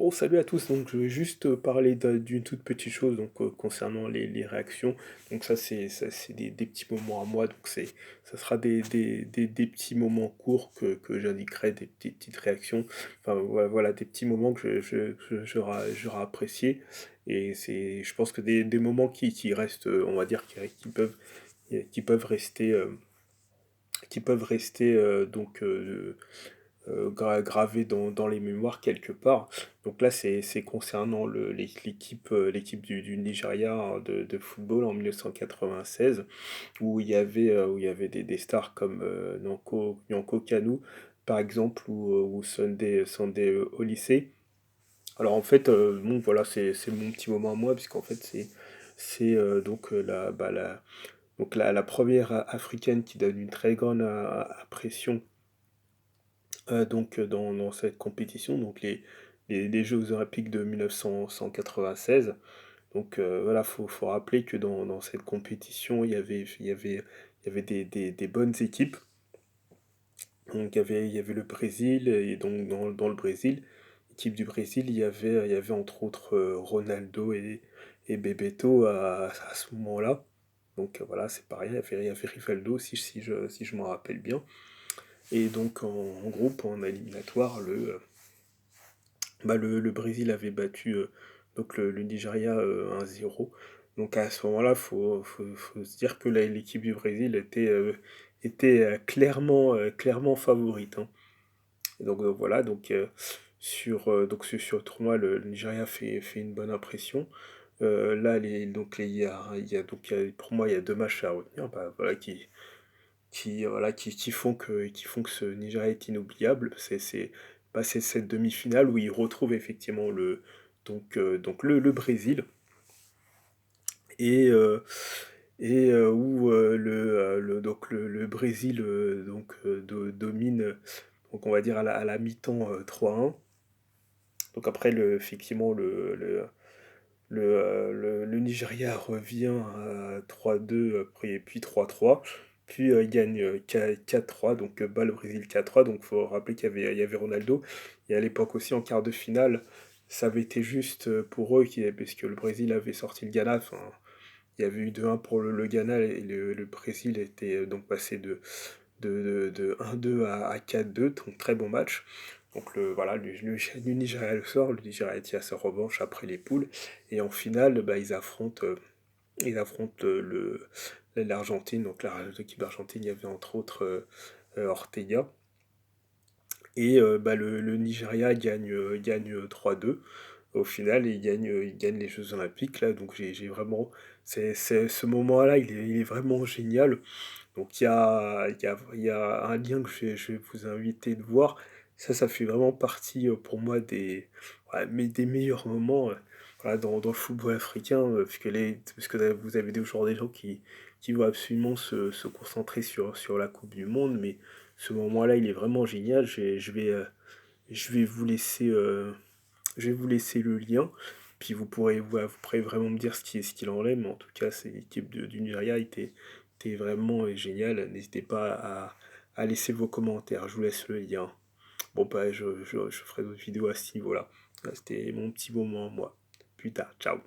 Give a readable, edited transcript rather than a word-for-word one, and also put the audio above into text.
Bon, salut à tous. Donc, je vais juste parler d'une toute petite chose concernant les réactions. Donc, c'est des petits moments à moi. Donc, ça sera des petits moments courts que j'indiquerai, des petites réactions. Enfin, voilà, des petits moments que j'aurai appréciés. Et je pense que des moments qui restent, on va dire, qui peuvent rester, gravé dans les mémoires quelque part. Donc là, c'est concernant l'équipe du Nigeria hein, de football en 1996, où il y avait des stars comme Nyanko Kanu, par exemple, ou Sunday Oliseh. Alors en fait, bon voilà, c'est mon petit moment à moi, puisqu'en fait c'est la première africaine qui donne une très grande impression dans cette compétition, donc les Jeux Olympiques de 1996. Donc voilà, faut rappeler que dans cette compétition, il y avait des bonnes équipes. Donc il y avait le Brésil, et donc dans le Brésil, l'équipe du Brésil, il y avait entre autres Ronaldo et Bebeto à ce moment-là. Donc voilà, c'est pareil, il y avait Rivaldo aussi, si je m'en rappelle bien. Et donc en groupe, en éliminatoire, le Brésil avait battu le Nigeria 1-0. Donc à ce moment-là, faut se dire que l'équipe du Brésil était clairement favorite, hein. Et donc voilà, sur le tournoi, le Nigeria fait une bonne impression. Là, pour moi, il y a deux matchs à retenir, bah, voilà, qui font que ce Nigeria est inoubliable. C'est cette demi-finale où il retrouve effectivement le Brésil et, euh, où le Brésil domine, donc on va dire à la mi-temps 3-1. Donc après, effectivement, le Nigeria revient à 3-2, après, puis 3-3, puis il gagne 4-3, donc bat le Brésil 4-3, donc il faut rappeler il y avait Ronaldo, et à l'époque aussi en quart de finale, ça avait été juste pour eux, parce que le Brésil avait sorti le Ghana, enfin, il y avait eu 2-1 pour le Ghana, et le Brésil était donc passé de 1-2 à 4-2, donc très bon match. Donc voilà, le Nigeria le sort, le Nigeria tient sa revanche après les poules, et en finale, bah, ils affrontent l'Argentine, donc l'équipe d'Argentine, il y avait entre autres Ortega, et le Nigeria gagne 3-2 au final, et il gagne les Jeux Olympiques, là, donc j'ai vraiment, ce moment-là, il est vraiment génial. Donc il y a un lien que je vais vous inviter de voir. Ça fait vraiment partie pour moi des meilleurs moments voilà, dans le football africain, parce que vous avez toujours des gens qui vont absolument se concentrer sur la Coupe du Monde, mais ce moment-là, il est vraiment génial. Je vais vous laisser, je vais vous laisser le lien, puis vous pourrez vraiment me dire ce qu'il en est, mais en tout cas, c'est l'équipe du Nigeria était vraiment géniale. N'hésitez pas à laisser vos commentaires, je vous laisse le lien. Bon, bah, je ferai d'autres vidéos à ce niveau-là. C'était mon petit moment, moi. Plus tard, ciao.